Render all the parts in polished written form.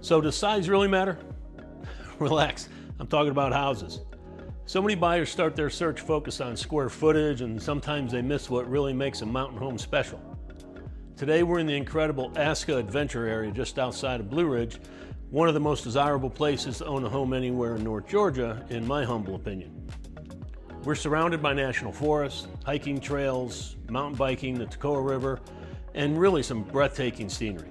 So does size really matter? Relax, I'm talking about houses. So many buyers start their search focused on square footage, and sometimes they miss what really makes a mountain home special. Today we're in the incredible Aska Adventure Area just outside of Blue Ridge, one of the most desirable places to own a home anywhere in North Georgia, in my humble opinion. We're surrounded by national forests, hiking trails, mountain biking, the Toccoa River, and really some breathtaking scenery.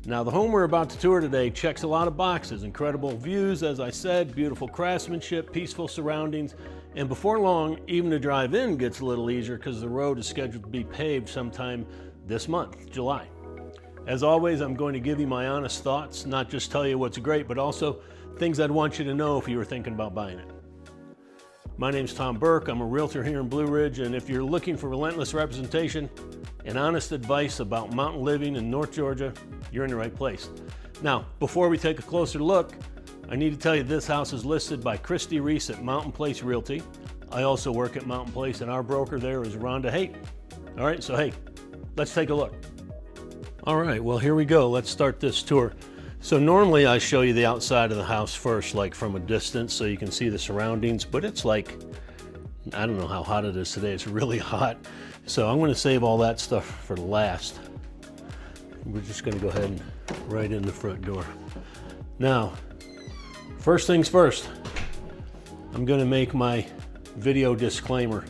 Now, the home we're about to tour today checks a lot of boxes. Incredible views, as I said, beautiful craftsmanship, peaceful surroundings, and before long, even the drive in gets a little easier because the road is scheduled to be paved sometime this month, July. As always, I'm going to give you my honest thoughts, not just tell you what's great, but also things I'd want you to know if you were thinking about buying it. My name's Tom Burke. I'm a realtor here in Blue Ridge, and if you're looking for relentless representation and honest advice about mountain living in North Georgia, you're in the right place. Now, before we take a closer look, I need to tell you this house is listed by Christy Reese at Mountain Place Realty. I also work at Mountain Place, and our broker there is Rhonda Haight. All right, so hey, let's take a look. All right, well, here we go. Let's start this tour. So normally I show you the outside of the house first, like from a distance, so you can see the surroundings, but it's like, I don't know how hot it is today. It's really hot. So I'm going to save all that stuff for last. We're just going to go ahead and right in the front door. Now, first things first, I'm going to make my video disclaimer.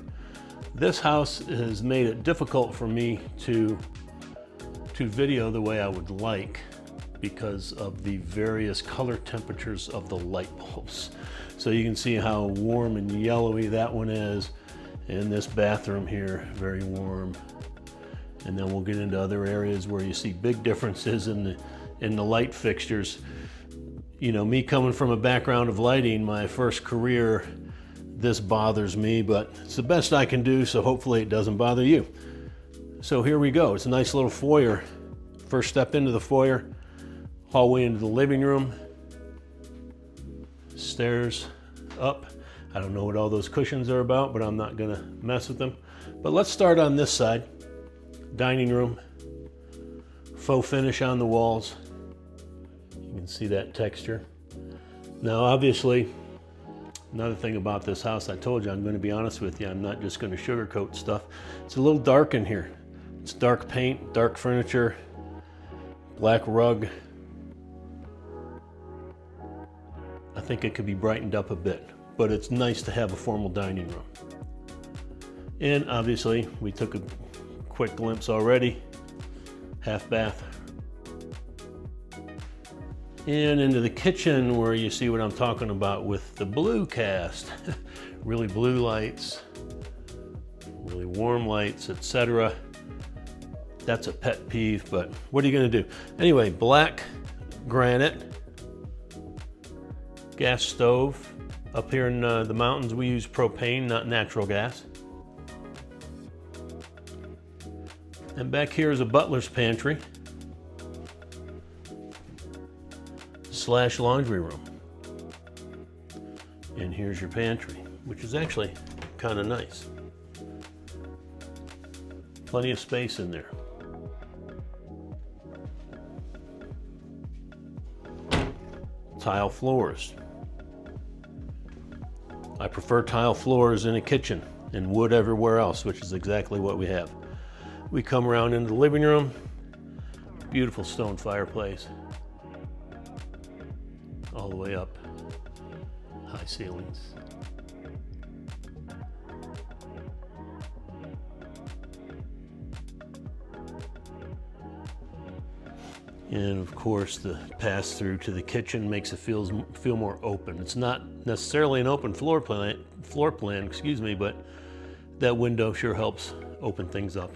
This house has made it difficult for me to video the way I would like, because of the various color temperatures of the light bulbs. So you can see how warm and yellowy that one is. And this bathroom here, very warm. And then we'll get into other areas where you see big differences in the light fixtures. You know, me coming from a background of lighting, my first career, this bothers me, but it's the best I can do, so hopefully it doesn't bother you. So here we go. It's a nice little foyer. First step into the foyer. Hallway into the living room, stairs up. I don't know what all those cushions are about, but I'm not gonna mess with them. But let's start on this side. Dining room, faux finish on the walls. You can see that texture. Now, obviously, another thing about this house, I told you, I'm gonna be honest with you, I'm not just gonna sugarcoat stuff. It's a little dark in here. It's dark paint, dark furniture, black rug. I think it could be brightened up a bit, but it's nice to have a formal dining room. And obviously, we took a quick glimpse already, half bath. And into the kitchen, where you see what I'm talking about with the blue cast. Really blue lights, really warm lights, etc. That's a pet peeve, but what are you gonna do? Anyway, black granite. Gas stove. Up here in the mountains, we use propane, not natural gas. And back here is a butler's pantry / laundry room. And here's your pantry, which is actually kind of nice. Plenty of space in there. Tile floors. I prefer tile floors in a kitchen and wood everywhere else, which is exactly what we have. We come around into the living room. Beautiful stone fireplace. All the way up. High ceilings. And of course, the pass through to the kitchen makes it feel more open. It's not necessarily an open floor plan, but that window sure helps open things up.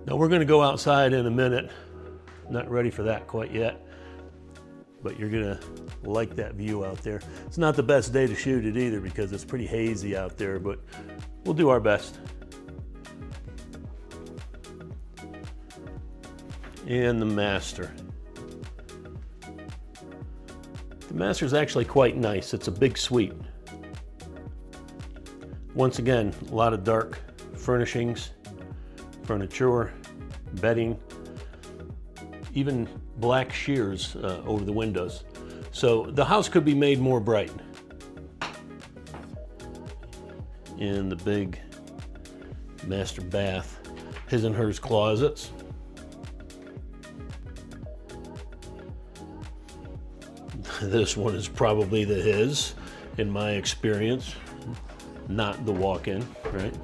Now we're going to go outside in a minute. Not ready for that quite yet, but you're going to like that view out there. It's not the best day to shoot it either because it's pretty hazy out there, but we'll do our best. And the master. The master is actually quite nice. It's a big suite. Once again, a lot of dark furnishings, furniture, bedding, even black shears over the windows. So the house could be made more bright. And the big master bath, his and hers closets. This one is probably the his, in my experience, not the walk-in, right?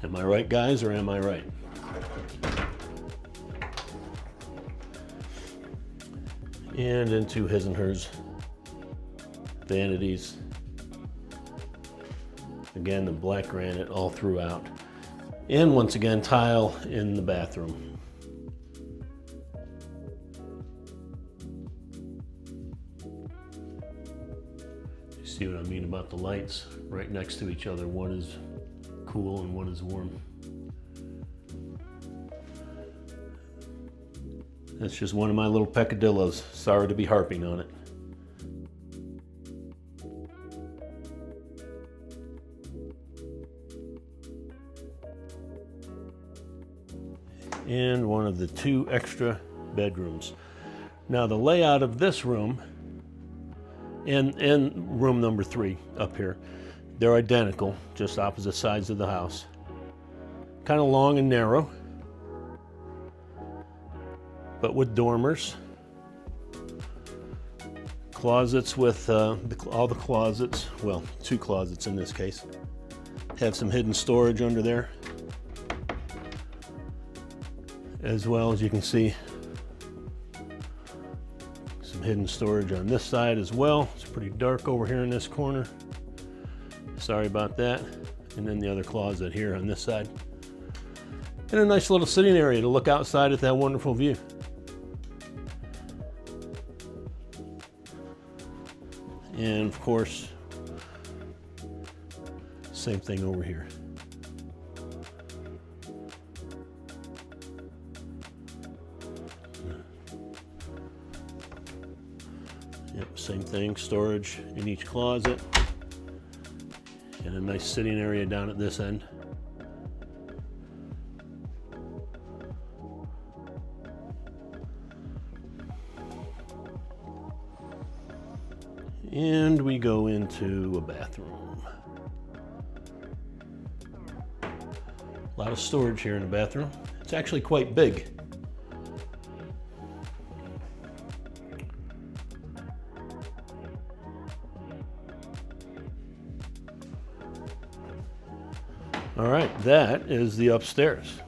Am I right, guys, or am I right? And into his and hers vanities. Again, the black granite all throughout. And once again, tile in the bathroom. You see what I mean about the lights right next to each other. One is cool and one is warm. That's just one of my little peccadillos. Sorry to be harping on it. And one of the 2 extra bedrooms. Now the layout of this room and room number 3 up here, they're identical, just opposite sides of the house. Kind of long and narrow, but with dormers. Closets with all the closets, well, 2 closets in this case, have some hidden storage under there. As well as you can see, some hidden storage on this side as well. It's pretty dark over here in this corner. Sorry about that. And then the other closet here on this side. And a nice little sitting area to look outside at that wonderful view. And of course, same thing over here. Yep, same thing, storage in each closet. And a nice sitting area down at this end. And we go into a bathroom. A lot of storage here in the bathroom. It's actually quite big. All right, that is the upstairs.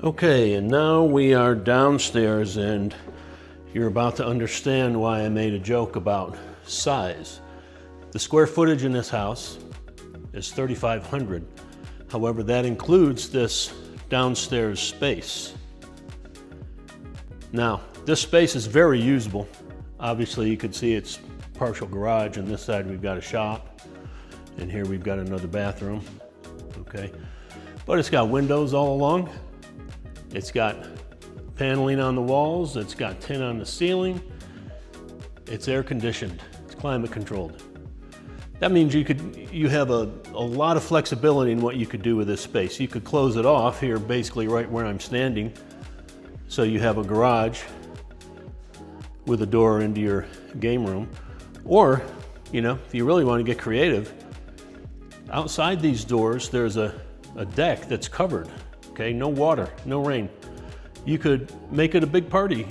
Okay, and now we are downstairs, and you're about to understand why I made a joke about size. The square footage in this house is 3,500. However, that includes this downstairs space. Now, this space is very usable. Obviously, you could see it's partial garage. On this side, we've got a shop, and here we've got another bathroom, okay? But it's got windows all along. It's got paneling on the walls. It's got tin on the ceiling. It's air conditioned. It's climate controlled. That means you have a lot of flexibility in what you could do with this space. You could close it off here, basically right where I'm standing. So you have a garage with a door into your game room. Or, you know, if you really want to get creative, outside these doors, there's a deck that's covered. Okay, no water, no rain. You could make it a big party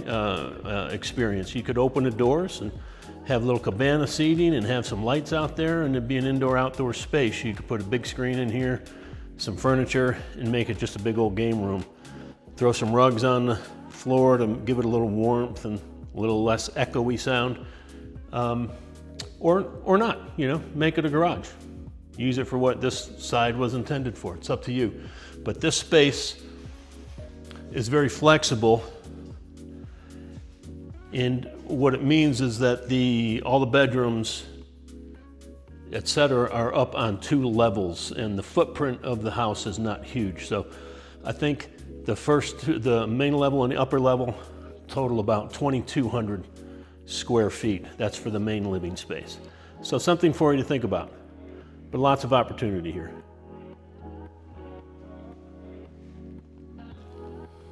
experience. You could open the doors and have a little cabana seating and have some lights out there, and it'd be an indoor-outdoor space. You could put a big screen in here, some furniture, and make it just a big old game room. Throw some rugs on the floor to give it a little warmth and a little less echoey sound. Or not, you know, make it a garage. Use it for what this side was intended for. It's up to you. But this space is very flexible, and what it means is that all the bedrooms, etc., are up on 2 levels, and the footprint of the house is not huge. So I think the main level and the upper level total about 2,200 square feet. That's for the main living space. So something for you to think about, but lots of opportunity here.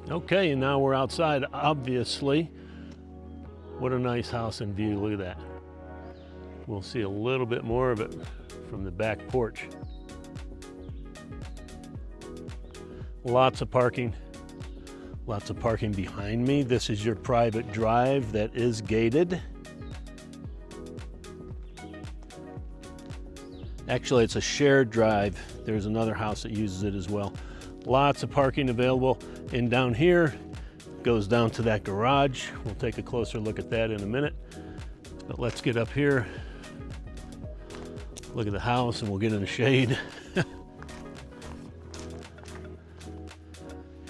Okay, and now we're outside, obviously. What a nice house and view, look at that. We'll see a little bit more of it from the back porch. Lots of parking behind me. This is your private drive that is gated. Actually, it's a shared drive. There's another house that uses it as well. Lots of parking available. And down here goes down to that garage. We'll take a closer look at that in a minute. But let's get up here. Look at the house and we'll get in the shade.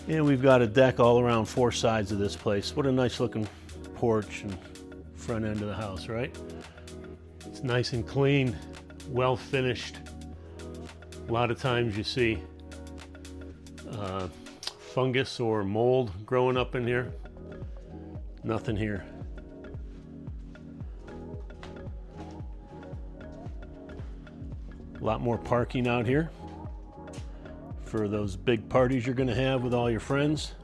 And we've got a deck all around 4 sides of this place. What a nice looking porch and front end of the house, right? It's nice and clean, well finished. A lot of times you see fungus or mold growing up in here. Nothing here. A lot more parking out here for those big parties you're going to have with all your friends.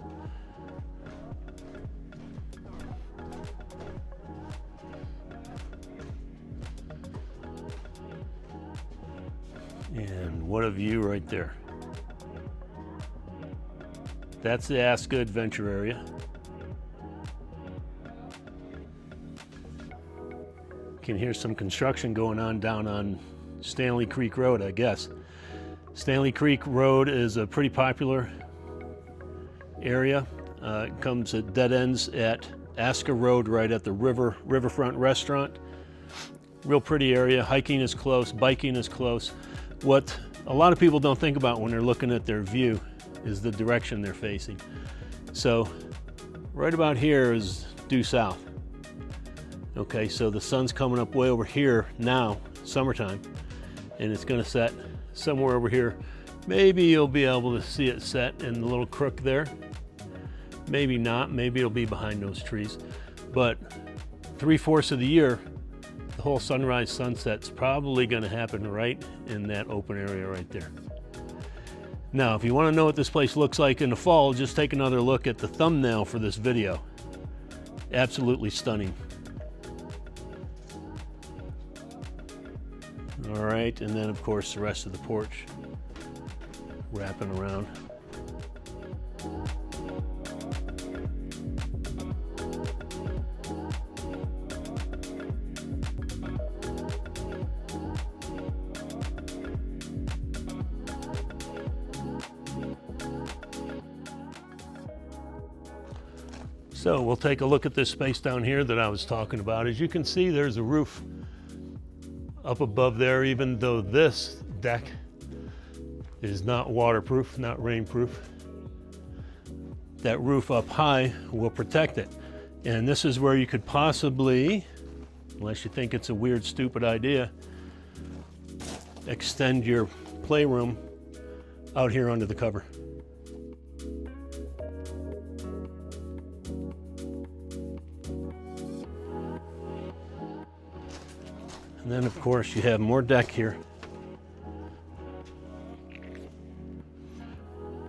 And what a view right there. That's the Aska Adventure Area. You can hear some construction going on down on Stanley Creek Road, I guess. Stanley Creek Road is a pretty popular area. It comes at dead ends at Aska Road right at the riverfront restaurant. Real pretty area. Hiking is close, biking is close. What a lot of people don't think about when they're looking at their view is the direction they're facing. So right about here is due south. Okay, so the sun's coming up way over here now, summertime, and it's gonna set somewhere over here. Maybe you'll be able to see it set in the little crook there. Maybe not, maybe it'll be behind those trees. But 3/4 of the year, the whole sunrise sunset's probably gonna happen right in that open area right there. Now, if you wanna know what this place looks like in the fall, just take another look at the thumbnail for this video. Absolutely stunning. All right, and then of course the rest of the porch wrapping around. So we'll take a look at this space down here that I was talking about. As you can see, there's a roof up above there, even though this deck is not waterproof, not rainproof. That roof up high will protect it. And this is where you could possibly, unless you think it's a weird, stupid idea, extend your playroom out here under the cover. And then of course you have more deck here,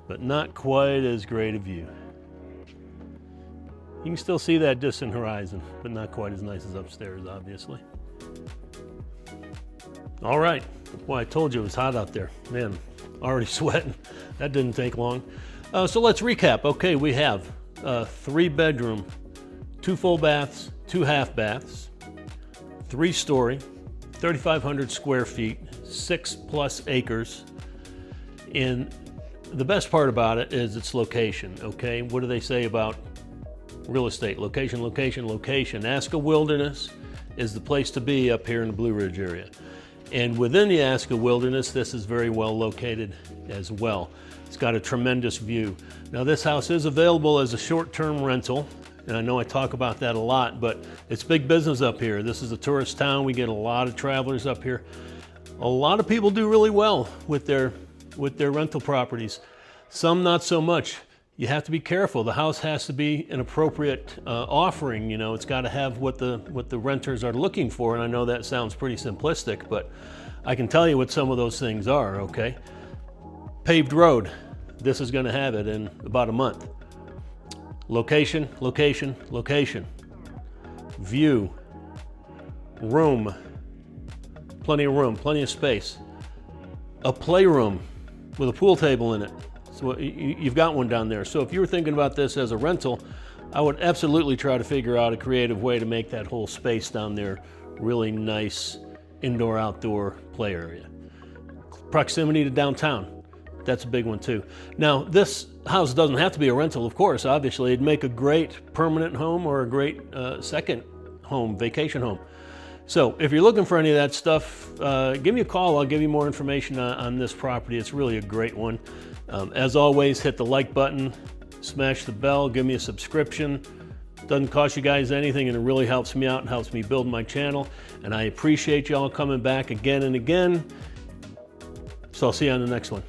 but not quite as great a view. You can still see that distant horizon, but not quite as nice as upstairs, obviously. All right, well, I told you it was hot out there. Man, already sweating. That didn't take long. So let's recap. Okay, we have a 3-bedroom, 2 full baths, 2 half baths, 3-story, 3,500 square feet, 6+ acres. And the best part about it is its location, okay? What do they say about real estate? Location, location, location. Aska Wilderness is the place to be up here in the Blue Ridge area. And within the Aska Wilderness, this is very well located as well. It's got a tremendous view. Now this house is available as a short-term rental. And I know I talk about that a lot, but it's big business up here. This is a tourist town. We get a lot of travelers up here. A lot of people do really well with their rental properties. Some not so much. You have to be careful. The house has to be an appropriate offering. You know, it's got to have what the renters are looking for. And I know that sounds pretty simplistic, but I can tell you what some of those things are, okay? Paved road. This is going to have it in about a month. Location, location, location. View. Room. Plenty of room, plenty of space. A playroom with a pool table in it. So you've got one down there. So if you were thinking about this as a rental, I would absolutely try to figure out a creative way to make that whole space down there really nice indoor-outdoor play area. Proximity to downtown, that's a big one too. Now, this house doesn't have to be a rental, of course. Obviously, it'd make a great permanent home or a great second home, vacation home. So if you're looking for any of that stuff, give me a call. I'll give you more information on this property. It's really a great one. As always, hit the like button, smash the bell, give me a subscription. Doesn't cost you guys anything, and it really helps me out and helps me build my channel. And I appreciate y'all coming back again and again. So I'll see you on the next one.